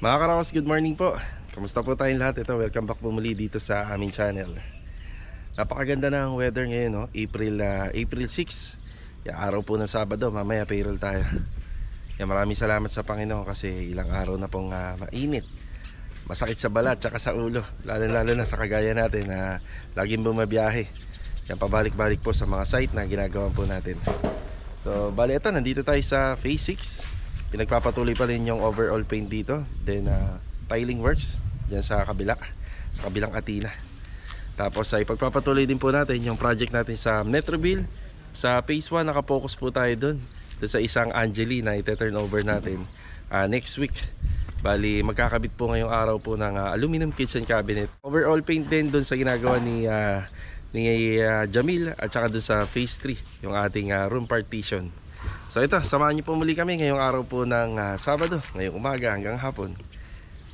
Mga Karaos, good morning po. Kamusta po tayong lahat? Ito, welcome back po muli dito sa aming channel. Napakaganda na ang weather ngayon, no? April 6. Yung araw po ng Sabado, mamaya payroll tayo. Maraming salamat sa Panginoon kasi ilang araw na pong mainit. Masakit sa balat tsaka sa ulo. Lalo na sa kagaya natin na laging bumabiyahe. Pabalik-balik po sa mga site na ginagawa po natin. So, bali ito, nandito tayo sa Phase 6. Pinagpapatuloy pa rin yung overall paint dito. Then tiling works dyan sa kabilang Atina. Tapos ipagpapatuloy din po natin yung project natin sa Metroville. Sa Phase 1 nakapokus po tayo doon sa isang Angeli na ite-turn over natin next week. Bali magkakabit po ngayong araw po ng aluminum kitchen cabinet. Overall paint din doon sa ginagawa ni Jamil at saka doon sa Phase 3 yung ating room partition. So ito, samahan niyo po muli kami ngayong araw po ng Sabado, ngayong umaga hanggang hapon.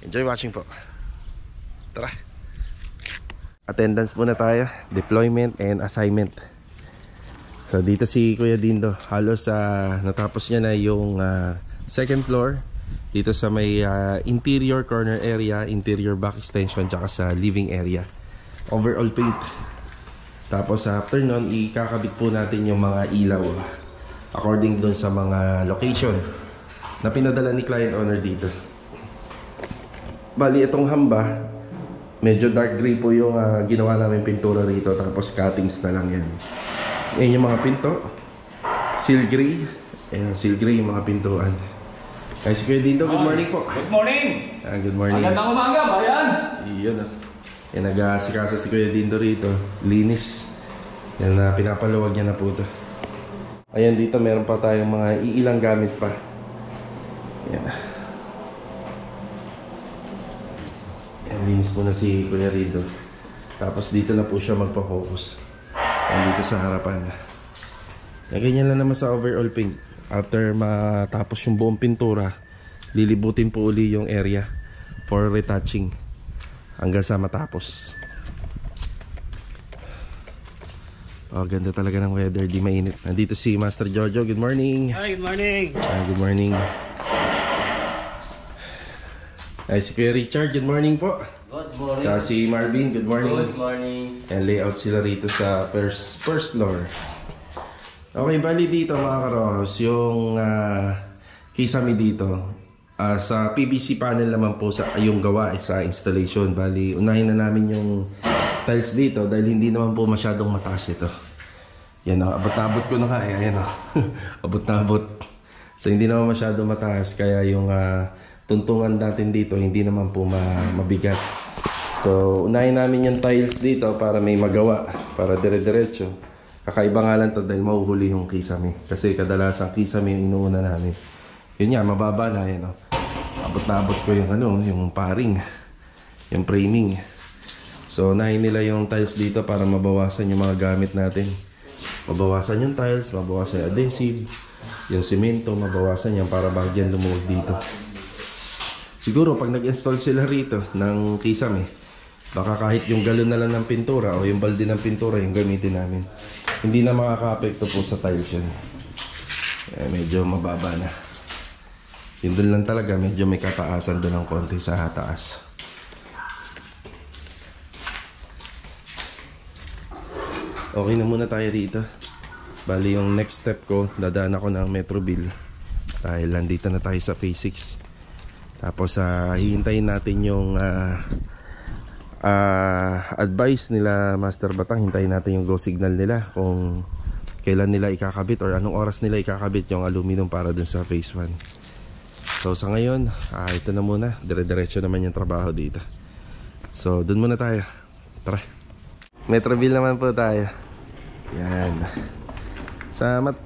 Enjoy watching po. Tara. Attendance muna tayo, deployment and assignment. So dito si Kuya Dindo, halos natapos niya na yung second floor. Dito sa may interior corner area, interior back extension, tsaka sa living area. Overall paint. Tapos after nun, ikakabit po natin yung mga ilaw according doon sa mga location na pinadala ni client owner dito. Bali itong hamba, medyo dark gray po yung ginawa namin pintura rito. Tapos cuttings na lang yan. Yan yung mga pinto, seal gray. Ayan, seal gray yung mga pintuan. Guys, Kuya Dindo, good morning po. Good morning! Good morning. Magandang umaga, bayan! Iyon yan, nag-asikasa si Kuya Dindo rito. Linis. Yan na, pinapaluwag niya na po ito. Ayan, dito meron pa tayong mga iilang gamit pa. Yan. Yan, linis po na si Kuya Dindo. Tapos dito na po siya magpa-focus. Yan, dito sa harapan. Yan, ganyan lang naman sa overall paint. After matapos yung buong pintura, lilibutin po uli yung area for retouching hanggang sa matapos. Oh, ganda talaga ng weather, di mainit. Nandito si Master Jojo, good morning. Hi, good morning. Good morning. Ay, si Kuya Richard, good morning po. Good morning. Tsaka si Marvin, good morning. Good morning. And layout sila rito sa first floor. Okay, bali dito mga karos, yung kisame dito, sa PVC panel naman po yung gawa sa installation. Bali, unahin na namin yung tiles dito dahil hindi naman po masyadong mataas ito. Yan o, abot-abot ko na nga eh, ayan o. Abot na abot. So hindi naman masyadong mataas, kaya yung tuntungan natin dito hindi naman po mabigat. So unahin namin yung tiles dito para may magawa, para dire-diretso. Kakaiba nga lang to dahil mahuhuli yung kisame. Kasi kadalasan kisame yung inuuna namin. Yun nga, mababa na yan o. Abot na abot ko yung yung paring, yung framing. So unahin nila yung tiles dito para mabawasan yung mga gamit natin. Mabawasan yung tiles, mabawasan yung adhesive, yung semento, mabawasan yan para bagyan lumuwag dito. Siguro pag nag-install sila rito ng kisame, baka kahit yung galon na lang ng pintura o yung balde ng pintura yung gamitin namin. Hindi na makaka-apekto po sa tiles yun. Medyo mababa na. Yun doon lang talaga, medyo may kataasan doon ng konti sa taas. Okay na muna tayo dito. Bali yung next step ko, dadaan ako ng Metroville dahil nandito na tayo sa Phase 6. Tapos hihintayin natin yung advice nila Master Batang. Hintayin natin yung go signal nila kung kailan nila ikakabit or anong oras nila ikakabit yung aluminum para dun sa Phase 1. So sa ngayon, ito na muna, dire-diretso naman yung trabaho dito. So dun muna tayo. Tara. Metroville naman po tayo. Yan.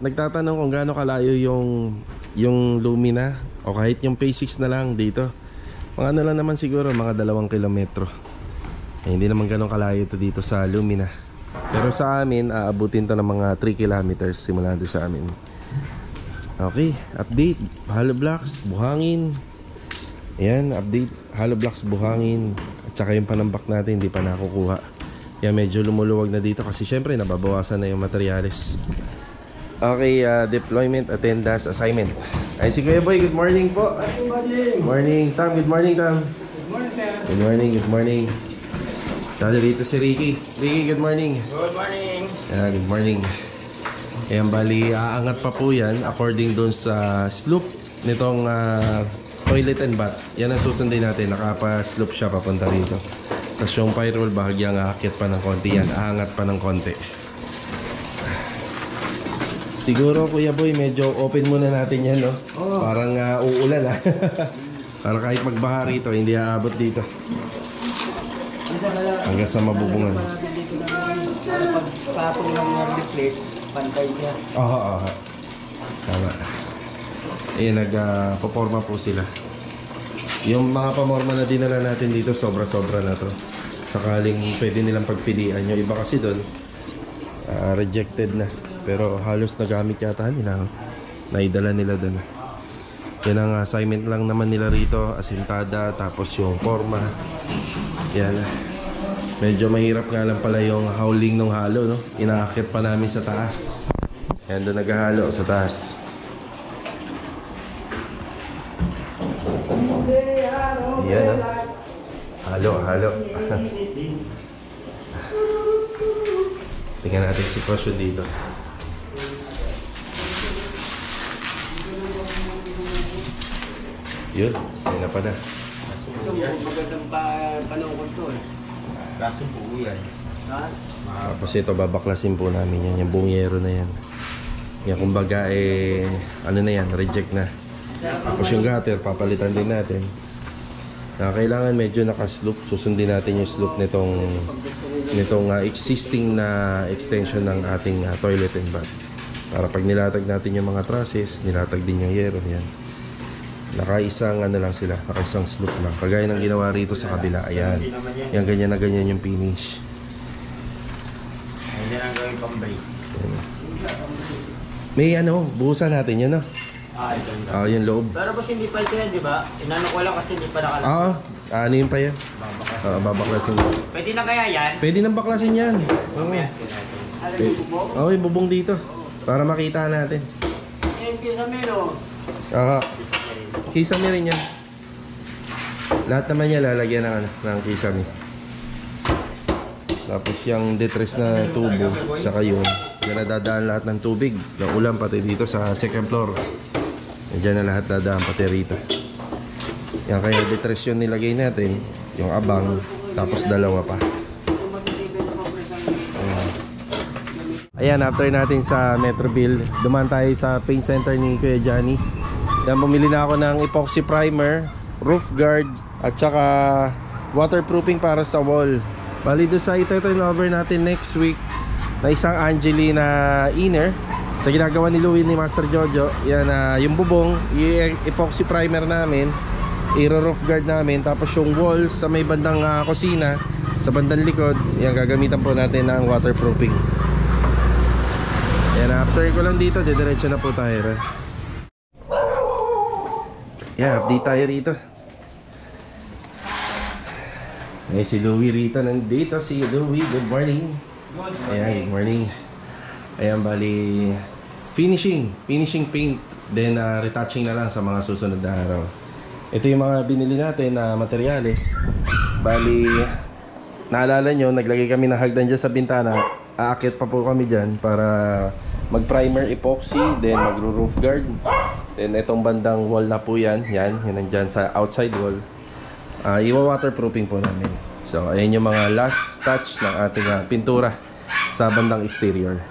Nagtatanong kung gaano kalayo yung Lumina o kahit yung Phase 6 na lang dito. Mga ano lang naman siguro, mga 2 kilometro. Hindi naman ganun kalayo ito dito sa Lumina. Pero sa amin, aabutin to ng mga 3 kilometers simula doon sa amin. Okay, update. Hollow blocks, buhangin. Ayan, update. Hollow blocks, buhangin. At saka yung panambak natin, hindi pa nakukuha. Kaya medyo lumuluwag na dito kasi syempre nababawasan na yung materyales. Okay, deployment attendance assignment. Ay, si Kuya Boy, good morning po. Good morning. Morning, Tam. Good morning, Tam. Good morning, sir. Good morning, good morning. Dali dito si Ricky. Ricky, good morning. Good morning. Good morning. Ayan, bali, aangat pa po yan according dun sa slope nitong toilet and bath. Yan ang susundin natin. Nakapa-slope siya papunta rito. Tapos yung firewall, bahagyang aakyat pa ng konti yan. Aangat pa ng konti. Siguro, Kuya Boy, medyo open muna natin yan, no? Oh. Parang uulan, ha? Para kahit magbaha rito, hindi aabot dito. Hanggang sa mabubungan. Pagpapong ng reflect, pantay siya. Oo. Tama. Ayan, nagpaporma po sila. Yung mga pamorma na dinala natin dito, sobra-sobra na to. Sakaling pwede nilang pagpilian. Yung iba kasi doon, rejected na. Pero halos nagamit yata nila. Naidala nila doon. Yan ang assignment lang naman nila rito. Asintada, tapos yung forma. Yan. Medyo mahirap nga lang pala yung howling ng halo, no? Inaakit pa namin sa taas. Yan, doon naghahalo sa taas. Yan, no? Halo. Tingnan natin yung sitwasyon dito. Yun, yun na pala. Ito, magandang panahon ko ito eh. Kaso buo yan. Ha? Tapos ito, babaklasin po namin yan. Yung bungero na yan. Yan, kumbaga ano na yan, reject na. Tapos yung gutter, papalitan din natin. Kailangan medyo naka-slope. Susundin natin yung slope nitong existing na extension ng ating toilet and bath. Para pag nilatag natin yung mga trusses, nilatag din yung yero. Yan. Nakaisang lang sila, nakaisang slope lang. Kagaya ng ginawa rito sa kabila. Ayan. Yan, ganyan na ganyan yung finish. Hindi na gawin pang brace. May buhusan natin yun, no? Ito. Yung loob. Pero boss, hindi pa ito yan, di ba? Inano ko lang kasi hindi pa nakalagay. Ano yun pa yan? Babaklasin. Pwede na kaya yan? Pwede nang baklasin yan. Yung bubong dito. Para makita natin. Hindi na meron. Kisame rin yan. Lahat naman yan lalagyan ng kisame. Tapos yung detress na tubo, saka yun. Diyan na dadaan lahat ng tubig. Ng ulan pati dito sa second floor. Diyan na lahat dadaan pati rito. Yan, kaya detress yun nilagay natin. Yung abang, tapos dalawa pa. Ayan, after natin sa Metro Build, dumaan tayo sa paint center ni Kuya Johnny. Yan, bumili na ako ng epoxy primer, roof guard, at saka waterproofing para sa wall. Bali doon sa ito-turn over natin next week na isang Angelina inner sa ginagawa ni Louie ni Master Jojo. Yan, yung bubong, epoxy primer namin, i-roof guard namin, tapos yung wall sa may bandang kusina, sa bandang likod, yan, gagamitan po natin ng waterproofing. Yan, after ko lang dito, didiretso na po tayo. Yeah, update tayo rito. Ay, si Louie rito nandito. Si Louie, good morning. Good morning. Ayan, good morning. Ayan, bali finishing paint. Then retouching na lang sa mga susunod na araw. Ito yung mga binili natin na materyales. Bali, naalala nyo, naglagay kami ng hagdan dyan sa bintana. Aakit pa po kami dyan para mag-primer epoxy, then mag-roof guard. Then itong bandang wall na po yan nandyan sa outside wall. Iwa-waterproofing po namin. So ayan yung mga last touch ng ating pintura sa bandang exterior.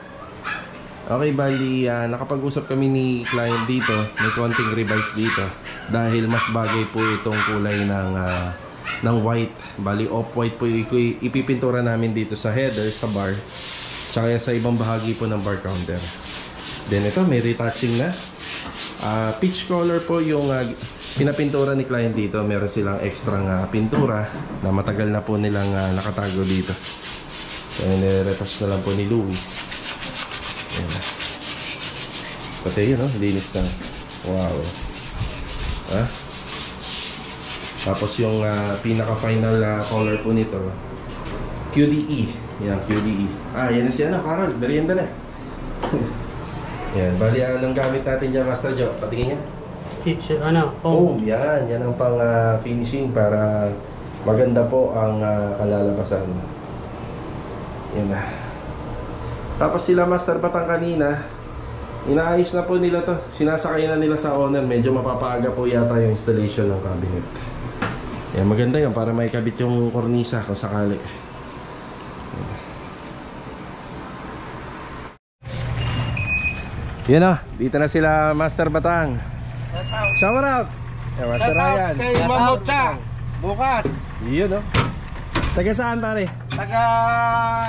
Okay, bali nakapag-usap kami ni client dito. May konting revise dito dahil mas bagay po itong kulay ng white. Bali off-white po ipipintura namin dito sa header, sa bar, tsaka sa ibang bahagi po ng bar counter. Then ito, may retouching na. Peach color po yung pinapintura ni client dito. Meron silang extra pintura na matagal na po nilang nakatago dito. So nire-retouch na lang po ni Louie. Ayan. Pati yun, no? Linis na. Wow. Tapos yung pinaka-final color po nito, QDE. Yan, QDE. Yan na si Carol. Merienda na. Yan, bali anong gamit natin dyan, Master Joe? Patingin niya. Teacher, ano? Foam, yan. Yan ang pang finishing para maganda po ang kalalabasan. Yan na. Tapos sila Master Batang kanina, inaayos na po nila to. Sinasakay na nila sa owner. Medyo mapapaaga po yata yung installation ng cabinet. Yan, maganda yan para may kabit yung kornisa kung sakali. Yan o, dito na sila Master Batang. Shout out! Master Ryan. Kay Mamucha. Bukas. Yun o. Taga saan pare? Taga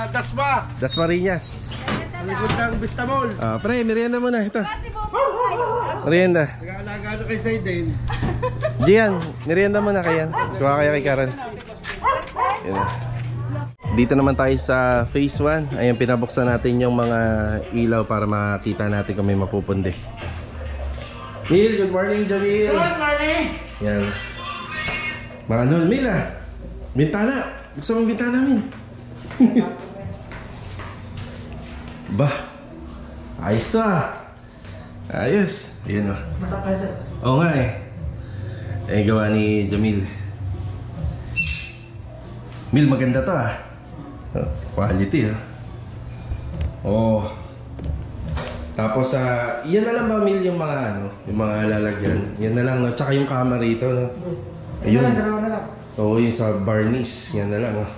Dasma. Dasmariñas. Likod ng Vista Mall. Pre, merienda muna ito. Merienda. Nag-aalaga na kay Zayden. Gian, merienda muna kayan. Kuha kaya kay Karen. Yan na. Dito naman tayo sa phase 1. Ayun, pinabuksan natin yung mga ilaw para makita natin kung may mapupundi. Mil, good morning, Jamil. Good morning! Yan. Manon, Mil ah. Bintana. Buksan mo yung bintana, Mil. Bah. Ayos to ah. Ayos. Yan o. Masakay sir. Oo nga eh. Gawa ni Jamil. Mil, maganda to ah. Quality ah. Oh. Tapos yan na lang ba Mil yung mga ano, yung mga lalagyan. Yan na lang no. Tsaka yung camera rito no. Ayun. Oo, yung sa varnish. Yan na lang oh.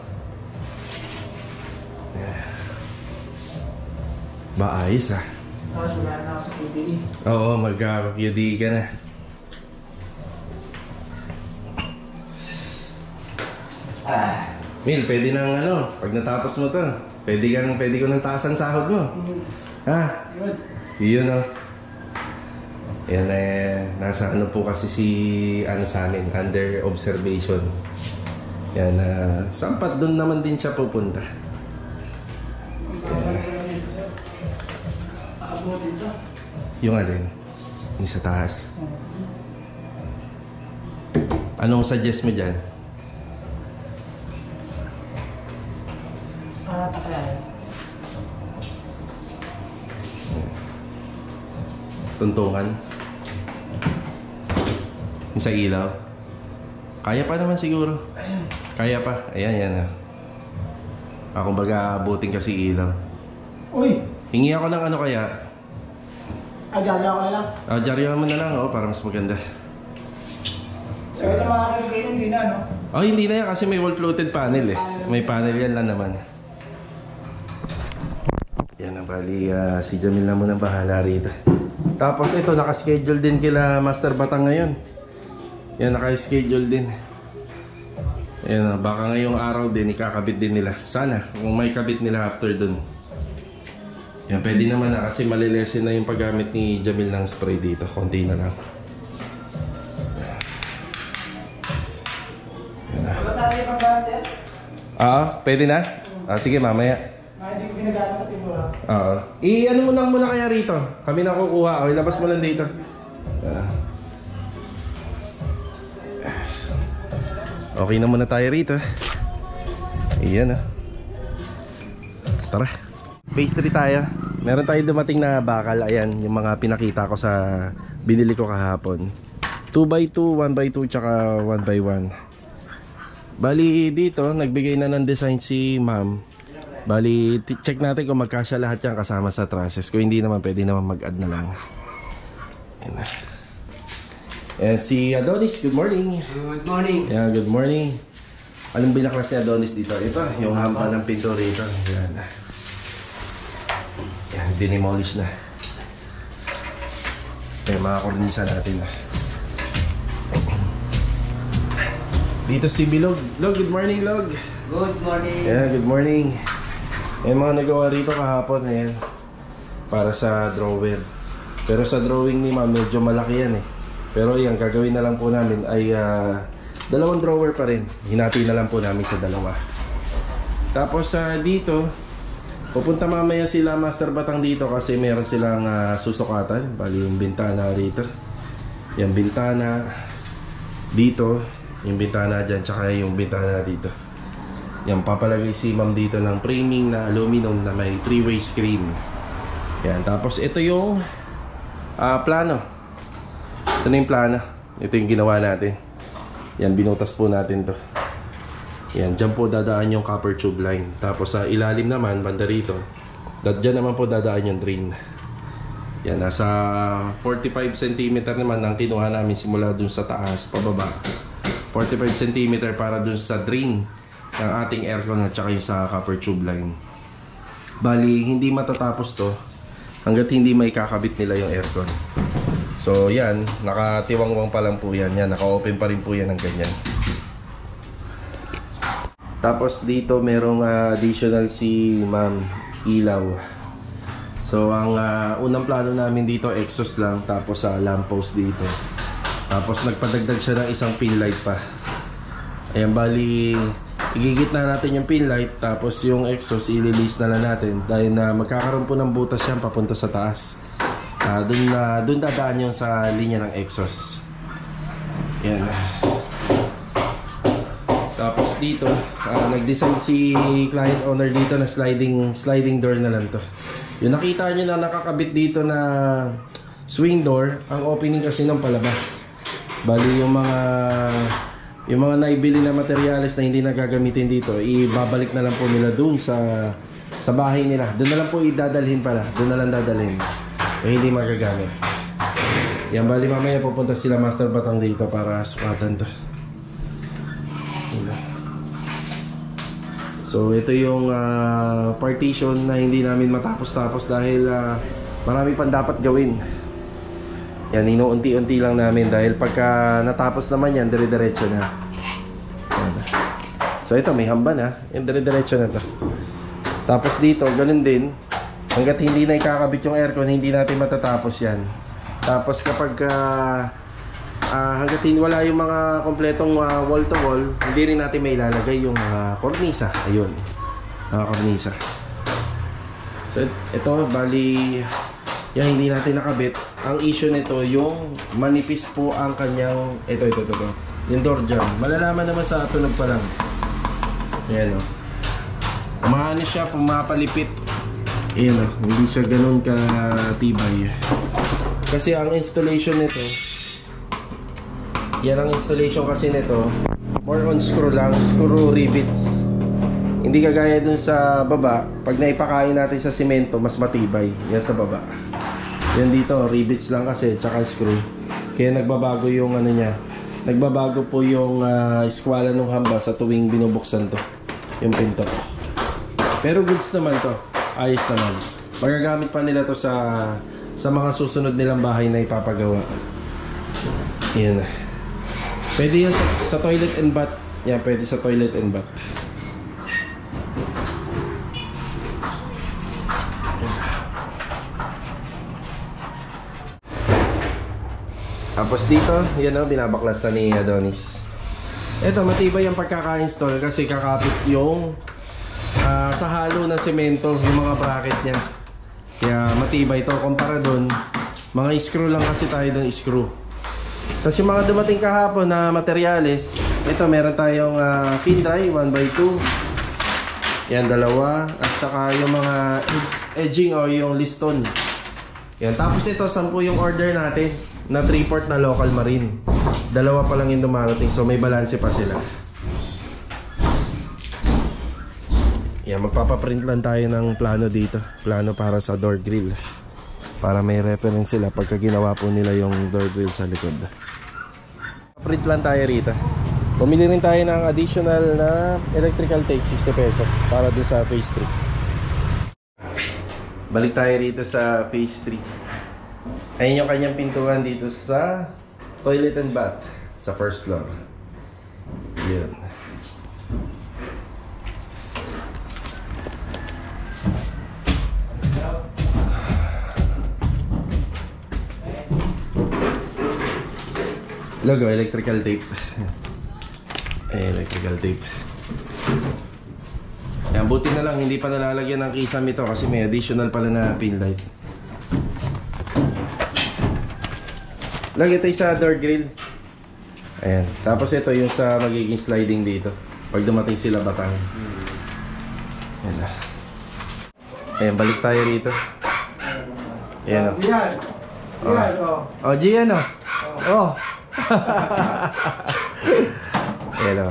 Ba ayos ah. Tapos wala na ako sa PBE. Oo, mag-QD ka na. Mil, pwede nang ano, pag natapos mo to, pwede ko nang taasan sahod mo. Ha? Yun o. Yan nasa ano po kasi si, ano sa amin, under observation. Yan, sampat doon naman din siya pupunta. Yung alin? Yung sa taas. Anong suggest mo dyan? Tuntungan. Yung sa ilaw. Kaya pa naman siguro. Kaya pa. Ayan, yan. Ako baga abutin kasi ilaw. Uy! Hingi ako ng ano kaya. Adyari ako na lang. Dyaryohan mo na lang para mas maganda. So ito mga kayo hindi na no? Oh, hindi na yan kasi may wall-floated panel eh. May panel yan lang naman. Yan ang bali, si Jamil na muna bahala rito. Tapos ito, nakaschedule din kila Master Batang ngayon. Yan, nakaschedule din. Yan, baka ngayong araw din, ikakabit din nila. Sana, kung may kabit nila after dun. Yan, pwede naman na kasi malilesen na yung paggamit ni Jamil ng spray dito. Konti na lang. Yan na. Wala tayo pang gamit sir? Pwede na? Sige, mamaya. Hindi ko ginagamit natin mo ha? I-ano mo lang muna kaya rito. Kami na kukuha. O, ilabas mo lang dito. Okay na muna tayo rito. Iyan Tara. Phase 3 tayo. Meron tayo dumating na bakal. Ayan, yung mga pinakita ko sa binili ko kahapon. 2x2, 1x2, tsaka 1x1. Bali dito, nagbigay na ng design si ma'am. Bali, check natin kung magkasya lahat yan kasama sa trusses. Kung hindi naman, pwede naman mag-add na lang. Ayan na. Ayan si Adonis, good morning. Good morning. Yeah, good morning. Anong binaklas ni Adonis dito? Ito, yung hamba ng pinto rito. Ayan. Ayan, dinimolish na. Ayan, mga kornisa natin. Dito si Bilog. Log, good morning, Log. Good morning. Yeah, good morning. Ayan, mga nagawa rito kahapon. Ayan, para sa drawer. Pero sa drawing ni ma'am, medyo malaki yan eh. Pero yan, gagawin na lang po namin ay dalawang drawer pa rin. Hinati na lang po namin sa dalawa. Tapos dito, pupunta mamaya sila Master Batang dito kasi meron silang susukatan. Bali yung bintana rito. Yung bintana dito. Yung bintana dyan, tsaka yung bintana dito. Yan, papalagay si ma'am dito ng framing na aluminum na may 3-way screen. Yan, tapos ito yung plano. Ito na yung plano. Ito yung ginawa natin. Yan, binutas po natin to. Yan, dyan po dadaan yung copper tube line. Tapos sa ilalim naman, banda rito, dyan naman po dadaan yung drain. Yan, nasa 45 cm naman ang kinuha namin simula dun sa taas, pababa. 45 cm para dun sa drain ng ating aircon at saka yung sa copper tube line. Bali, hindi matatapos to hanggat hindi may kakabit nila yung aircon. So yan, nakatiwangwang pa lang po yan. Yan, naka-open pa rin po yan ng ganyan. Tapos dito merong additional si Ma'am Ilaw. So ang unang plano namin dito, exhaust lang, tapos lamppost dito. Tapos nagpadagdag siya ng isang pin light pa. Ayan, bali igigit na natin yung pin light, tapos yung exhaust i-release na lang natin dahil na magkakaroon po ng butas yan papunta sa taas. Dun dadaan yung sa linya ng exhaust. Yan. Tapos dito nag-design si client owner dito na sliding door na lang to. Yung nakita nyo na nakakabit dito na swing door, ang opening kasi ng palabas. Bali yung mga naibili na materyales na hindi nagagamitin dito, ibabalik na lang po nila dun sa bahay nila. Doon na lang po idadalhin pala. Doon na lang dadalhin. Hindi magagamit. Yan, bali mamaya pupunta sila Master Batang dito para sukatan to. So ito yung partition na hindi namin matapos-tapos dahil marami pang dapat gawin. Yan, inuunti-unti lang namin dahil pagka natapos naman yan, dire-diretso na. Yan. So ito, may hamban ha. Yan, dire-diretso na to. Tapos dito, ganun din. Hanggat hindi na ikakabit yung aircon, hindi natin matatapos yan. Tapos kapag hanggat wala yung mga kompletong wall-to-wall, hindi rin natin may ilalagay yung kornisa. Ayun, kornisa. So ito, bali yan, hindi natin nakabit. Ang issue nito, yung manipis po ang kanyang ito. Yung door jamb. Malalaman naman sa tunog pa lang. Ayan o. Umaano siya, pumapalipit. Ayan o, hindi siya ganun katibay. Kasi ang installation nito, yan ang installation kasi nito, more on screw lang, screw rivets. Hindi kagaya dun sa baba, pag naipakain natin sa simento, mas matibay. Yan sa baba. Yan dito, rivets lang kasi, tsaka screw. Kaya nagbabago yung ano niya. Nagbabago po yung eskwala ng hamba sa tuwing binubuksan to, yung pinto. Pero goods naman to, ayos naman. Magagamit pa nila to sa mga susunod nilang bahay na ipapagawa. Yan. Pwede yan sa toilet and bath. Yan, pwede sa toilet and bath. Tapos dito, yan o, binabaklas na ni Adonis. Ito, matibay yung pagkaka-install kasi kakapit yung sa halo ng semento, yung mga bracket niya. Kaya matibay to kumpara dun. Mga screw lang kasi tayo dun, screw. Tapos yung mga dumating kahapon na materyales, ito meron tayong pin dry 1x2. Yan, dalawa. At saka yung mga edging o yung liston. Yan, tapos ito 10 yung order natin na 3/4 na local marine. Dalawa pa lang yung dumarating, so may balanse pa sila. Yan, magpapaprint lang tayo ng plano dito. Plano para sa door grill, para may reference sila pagka ginawa po nila yung door grill sa likod. Print lang tayo rito. Bumili rin tayo ng additional na electrical tape, 60 pesos para dun sa phase 3. Balik tayo rito sa phase 3. Ayun yung kanyang pintuan dito sa toilet and bath sa first floor. Yun. Logo, electrical tape. Electrical tape. Yan, buti na lang hindi pa nalalagyan ng kisame ito kasi may additional pala na pin light. Lagi ito sa door grill. Ayan. Tapos ito yung sa magiging sliding dito pag dumating sila Batang. Ayan na. Ayan, balik tayo rito. Yan o. Yan. Yan, oh. O, Gian o. Oh. Yan o.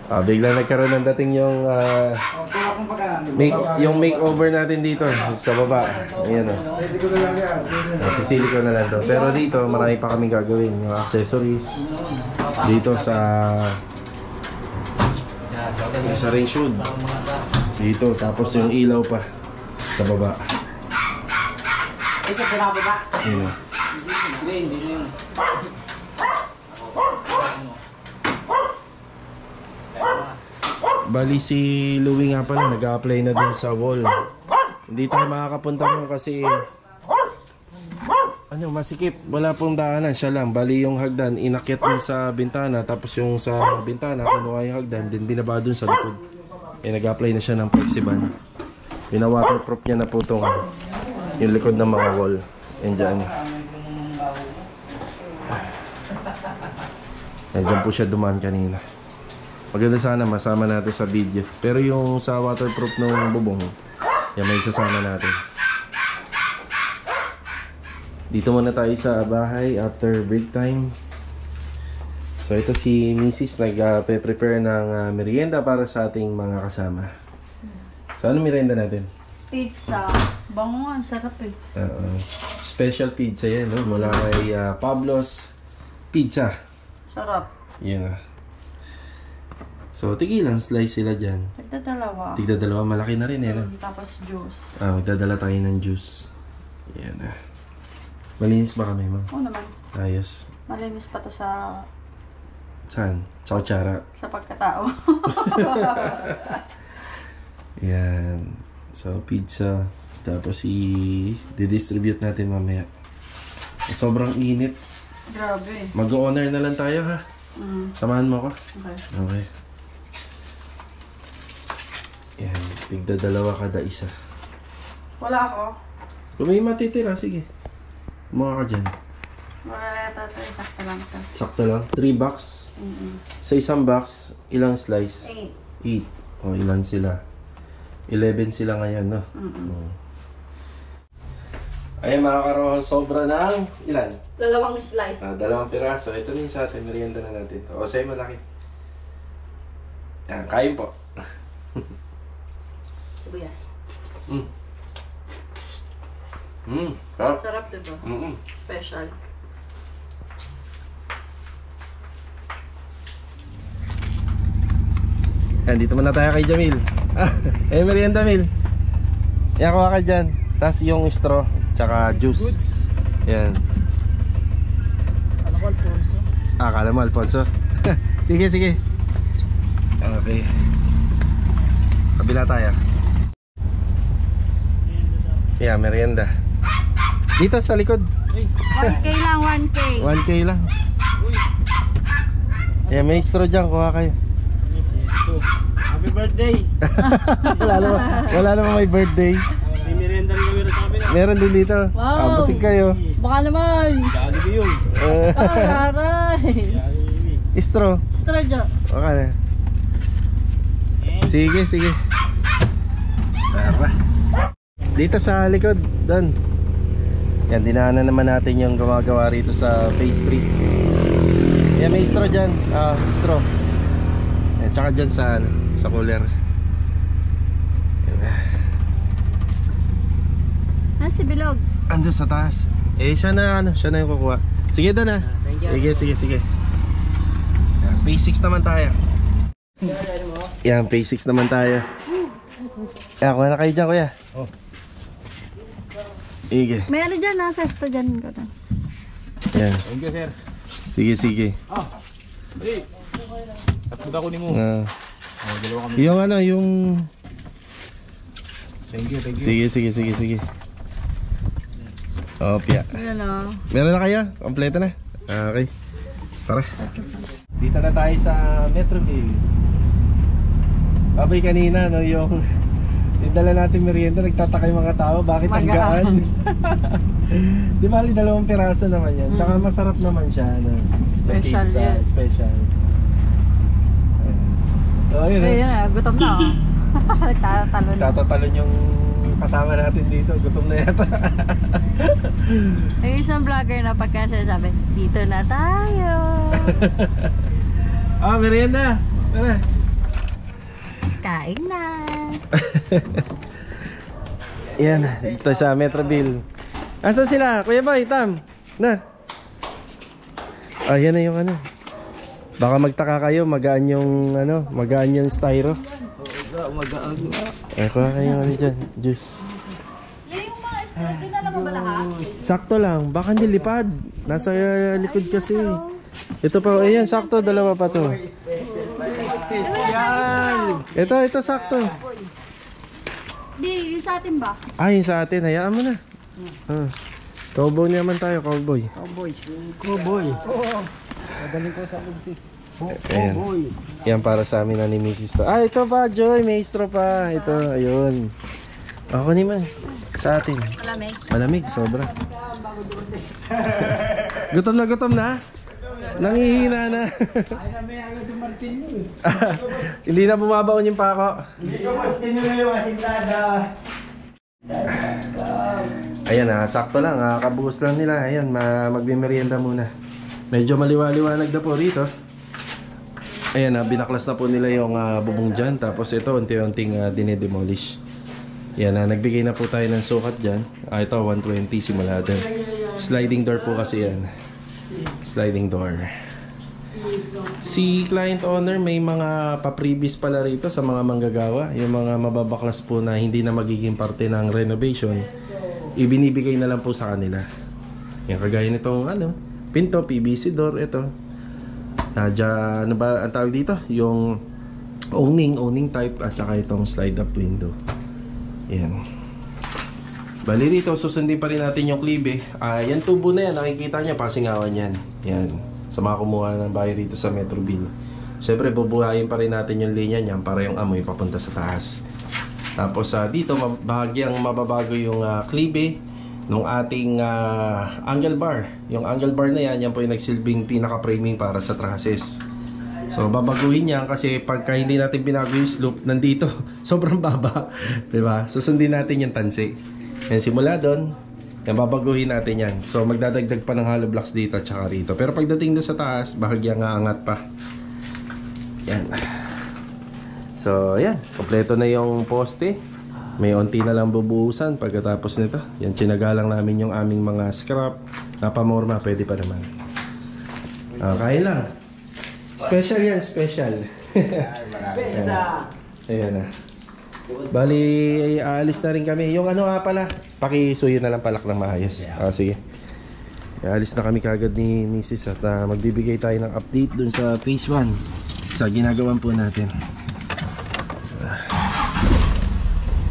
Biglang nagkaroon ng dating yung yung makeover natin dito sa baba. Ayan o. Hindi ko na lang yan. Sisili ko na lang to. Pero dito, marami pa kaming gagawin. Yung accessories. Dito sa range hood. Dito, tapos yung ilaw pa sa baba. Isa pinababa. Ayan o. Hindi na yun. Bali si Louie nga pala, nag-a-apply na dun sa wall. Hindi tayo makakapunta mo kasi masikip. Wala pong daanan, siya lang. Bali yung hagdan, inakyat mo sa bintana. Tapos yung sa bintana, kinuha yung hagdan, din binaba dun sa likod. Nag-a-apply na siya ng Flexiban. Pina-waterproof niya na po itong yung likod ng mga wall. Yan dyan. Dyan po siya dumaan kanina. Maganda sana masama natin sa video. Pero yung sa waterproof ng bubong, yan may isasama natin. Dito muna tayo sa bahay after break time. So ito si Mrs. nag-prepare ng merienda para sa ating mga kasama. So ano merienda natin? Pizza. Bango nga, sarap eh. Special pizza yan, no? Mula kay Pablo's Pizza. Sarap. Yeah. So, tigilan slice sila dyan. Tigdadalawa. Tigdadalawa, malaki na rin eh. No? Tapos juice. Magdadala tayo ng juice. Yan na. Malinis ba kami, ma'am? Oo naman. Ayos. Malinis pa to sa... Saan? Sa kutsara. sa pagkatao. Yan. So, pizza. Tapos i-distribute natin mamaya. Sobrang init. Grabe. Mag-honor na lang tayo, ha? Samahan mo ko. Okay. Okay. Yan. Tigdadalawa kada isa. Wala ako. Kung may matitira, sige. Kumuha ka dyan. Wala yata ito. Sakto lang ito. Sakto lang. 3 box. Sa isang box, ilang slice? 8. O, ilan sila? 11 sila ngayon, no? Ayan mga karohol, sobra ng ilan? 2 slice. 2 piraso. Ito na yung sa atin, merienda na natin. O, sa'yo malaki. Yan, kain po. Sibuyas. Sarap. Sarap diba? Special. Yan, dito muna tayo kay Jamil. Merienda, Mil. Yan, kuha ka dyan. Tapos yung straw, tsaka juice. Goods. Yan. Alam ko, Alfonso. Akala mo, Alfonso. Sige, sige. Okay. Kabila tayo. Yeah, merienda. Dito sa likod. 1K lang, 1K. 1K lang. Yeah, may straw dyan. Kuha kayo. Happy birthday! Wala naman may birthday. May merienda rin kami sa kabila. Meron din dito. Wow. Busig kayo. Baka naman. Gabi yun. Aray. Straw. Strajo. Okay na. Sige, sige. Tara. Dito sa likod, doon. Yan, dinaanan naman natin yung gumagawa rito sa Phase 3. Yan, may straw dyan. Straw. Yan, tsaka dyan sa cooler. Ah, si Bilog. Ando sa taas. Siya na yung kukuha. Sige doon na. Sige. Yan, Phase 6 naman tayo. Yan, Phase 6 naman tayo. Yan, kuha na kayo dyan, kuya. Sige. May ano dyan, nasa sesto dyan. Yan. Thank you, sir. Sige. Tatlo ko ni mo. Dalawa kami. Yung yung... Thank you. Sige. Opya. Ayan o. Meron na kayo? Kompleto na? Okay. Tara. Dito na tayo sa Metroville. Abay kanina, no, yung dala natin merienda, nagtataka yung mga tao, bakit ang gaan? Di ba, 2 piraso naman yan. Tsaka masarap naman siya. No? Special Pizza, yan. Special. So, ayun. Ayan, gutom na o. Nagtatalon. Tatatalon yung kasama natin dito. Gutom na yata. May isang vlogger na pagka sabi, dito na tayo. Merienda. Tara. Kain na. Yan, dito sa Metroville. Asan sila? Kuya Boy, Tam. Na. Yan na yung ano. Baka magtaka kayo, magaan yung ano, magaan yung styro. Magaan na. Kuha kayo ano dyan, juice. Yung mga isda, dinala mo ba lahat? Sakto lang, baka nilipad. Nasa likod kasi. Ito pa, ayan, sakto, dalawa pa to. Ito, sakto. Di, sa atin ba? Yung sa atin, hayaan mo na. Cowboy naman tayo, cowboy. Cowboy. Ayan. Yan para sa amin na ni Mrs. to. Ito pa, Joy, may istro pa. Ito, ayun. Ako naman, sa atin. Malamig. Malamig, sobra. Gutom na? Nangihina na. Hindi na bumabaon yung pako. Hindi ko mas tinuloy yung asintada. Ayan sakto lang, kabuhos lang nila. Ayan, magmimerienda muna. Medyo maliwa-liwanag na po rito. Ayan, binaklas na po nila yung bubong dyan. Tapos ito, unti-unting dinedemolish. Ayan, nagbigay na po tayo ng sukat dyan. Ito, 120 simula dun. Sliding door po kasi yan. Sliding door. Si client owner may mga pa-previous pala rito sa mga manggagawa. Yung mga mababaklas po na hindi na magiging parte ng renovation, ibinibigay na lang po sa kanila. Yan, kagaya nitong pinto, PVC door, ito. Ano ba ang tawag dito? Yung owning type at saka itong slide up window. Yan. Bali rito, susundin pa rin natin yung klibe. Yan tubo na yan, nakikita nyo, pasingawan yan. Yan, sa mga kumuha ng bahay rito sa Metroville. Siyempre, bubuhayin pa rin natin yung linya niyan para yung amoy papunta sa taas. Tapos dito, bahagyang mababago yung klibe nung ating angle bar. Yung angle bar na yan po yung nagsilbing pinaka-framing para sa trusses. So babaguhin yan kasi pagka hindi natin binago yung slope, nandito sobrang baba, diba? Susundin natin yung tansi. Yan, simula doon, yan, babaguhin natin yan. So magdadagdag pa ng hollow blocks dito at saka rito. Pero pagdating doon sa taas, bahagyang aangat pa. Yan. So yan, kompleto na yung poste. May onti na lang bubuhusan pagkatapos nito. Yan, tsinaga lang namin yung aming mga scrap. Napamorma, pwede pa naman. Kain lang. Special yan, special. Ayan na. Bali, aalis na rin kami. Yung pala, pakisuyo na lang palak ng maayos. Sige. Aalis na kami kagad ni Mrs. At magbibigay tayo ng update dun sa phase 1 sa ginagawan po natin.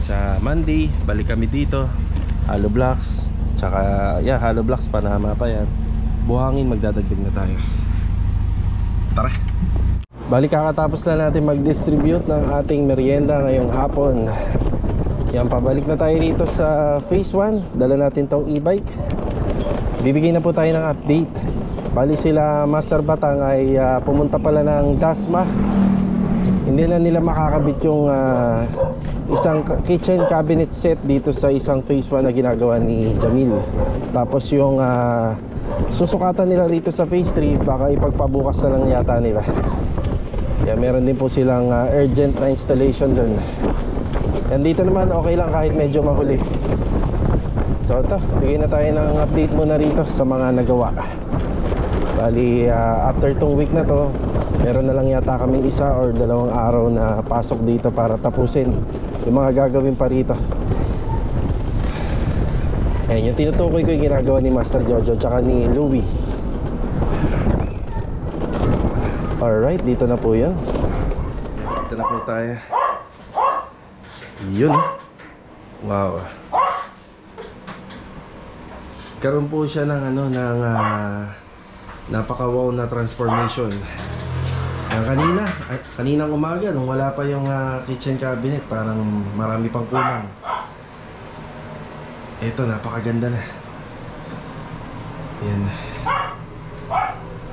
Sa Monday, balik kami dito. Hollow blocks. Tsaka, hollow blocks, panama pa yan. Buhangin, magdadagdag na tayo. Tara. Balik, kakatapos na natin mag-distribute ng ating merienda ngayong hapon. Yan, pabalik na tayo dito sa phase 1. Dala natin tong e-bike. Bibigyan na po tayo ng update. Bali sila Master Batang ay pumunta pala ng Dasma. Hindi na nila makakabit yung isang kitchen cabinet set dito sa isang phase 1 na ginagawa ni Jamil. Tapos yung susukatan nila dito sa phase 3, baka ipagpabukas na lang yata nila. Yan, meron din po silang urgent na installation dun. Yan, dito naman okay lang kahit medyo mahuli. So ito, bigyan na tayo ng update muna rito sa mga nagawa. Bali, after tong week na to, meron na lang yata kaming 1 or 2 araw na pasok dito para tapusin yung mga gagawin pa rito. Ayan, yung tinutukoy ko yung ginagawa ni Master Jojo tsaka ni Louie. Alright, dito na po yan. Dito na po tayo. Yun. Wow. Karoon po siya ng napaka-wow na transformation. Kaninang umaga nung wala pa yung kitchen cabinet, parang marami pang kulang. Ito, napakaganda na. Yan.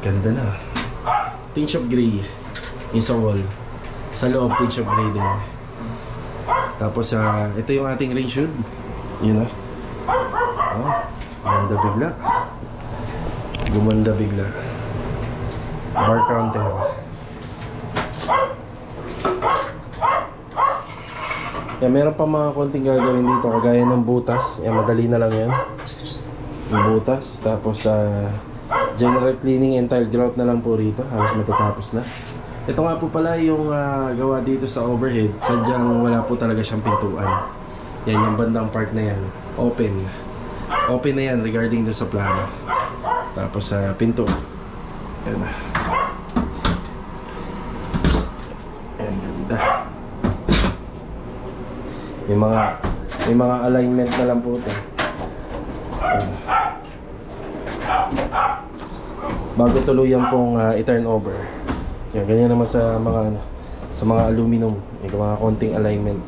Ganda na. Tinge of gray yung sa wall. Sa loob, tinge of gray din. Tapos ito yung ating rain shoe. Yun na. Gumanda bigla. Gumanda bigla. Bar counter. Meron pa mga konting gagawin dito kagaya ng butas. Madali na lang yan. Yung butas. Tapos general cleaning and tile grout na lang po rito. Halos matatapos na. Ito nga po pala yung gawa dito sa overhead. Sadyang wala po talaga siyang pintuan. Yan yung bandang part na yan. Open. Open na yan regarding doon sa plano. Tapos pinto. Yan na. Yan, ganda. May mga alignment na lang po ito. Bago tuluyan pong i-turn over. Yan, ganyan naman sa mga aluminum. May mga konting alignment.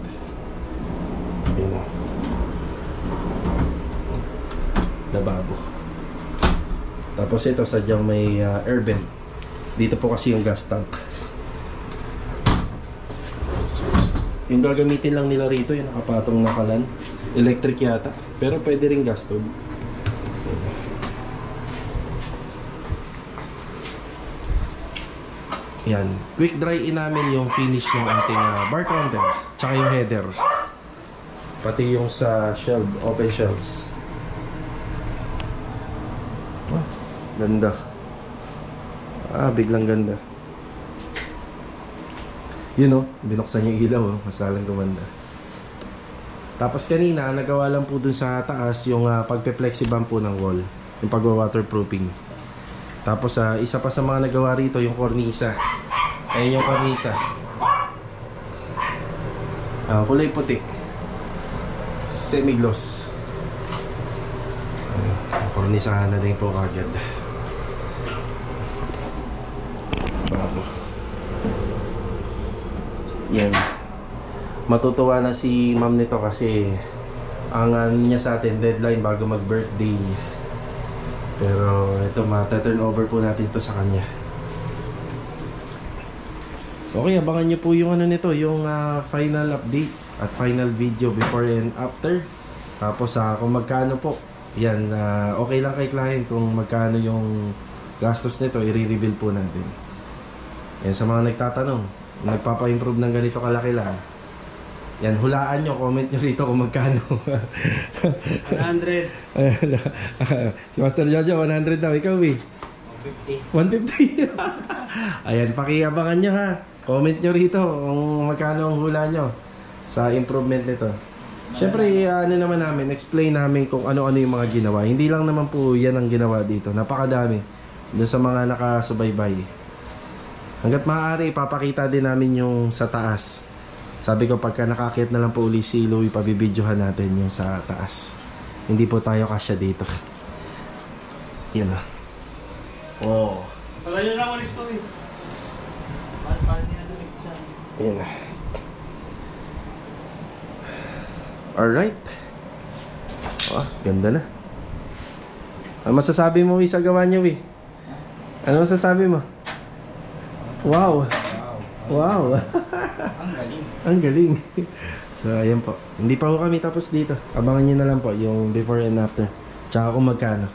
Ayun. Lababo. Tapos ito sadyang may air vent. Dito po kasi yung gas tank. Yung gagamitin lang nila rito, yung nakapatong na kalan. Electric yata. Pero pwede rin gas tube. Yan. Quick dry in namin yung finish ng ating bar counter. Tsaka yung header. Pati yung sa shelf, open shelves. Ganda. Biglang ganda. Yun o, binuksan yung ilaw o, mas lalang gumanda. Tapos kanina, nagawa lang po dun sa taas yung pagpe-flexiband po ng wall. Yung pagwa-waterproofing. Tapos isa pa sa mga nagawa rito, yung kornisa. Ayan yung kornisa. Kulay puti. Semi-gloss. Kornisahan na din po agad. Babo. Yan. Matutuwa na si ma'am nito kasi ang niya sa atin deadline bago mag-birthday. Pero ito turn over po natin to sa kanya. Okay, abangan nyo po yung nito, yung final update at final video before and after. Tapos kung magkano po. Yan, okay lang kay client kung magkano yung gastos nito, i-reveal po natin. Yan, sa mga nagtatanong, nagpapa-improve ng ganito kalaki lang. Yan, hulaan nyo, comment nyo rito kung magkano. 100. Si Master Jojo, 100 daw. Ikaw, eh? 150. 150. Ayan, pakiabangan nyo ha. Comment nyo rito kung magkano ang hula nyo sa improvement nito. Siyempre, naman namin, explain namin kung ano-ano yung mga ginawa. Hindi lang naman po yan ang ginawa dito. Napakadami. Doon sa mga nakasubaybay. Hanggat maaari, ipapakita din namin yung sa taas. Sabi ko, pagka nakakit na lang po uli si Louie, pabibidyohan natin yung sa taas. Hindi po tayo kasya dito. Yan na. Wow. Pagano lang ulit po eh. Yan na. Alright. Ganda na. Ano masasabi mo sa gawa niyo, Wi? Ano masasabi mo? Wow. Wow. Ang galing. Ang galing. So, ayan po. Hindi pa po kami tapos dito. Abangan nyo na lang po yung before and after. Tsaka kung magkano.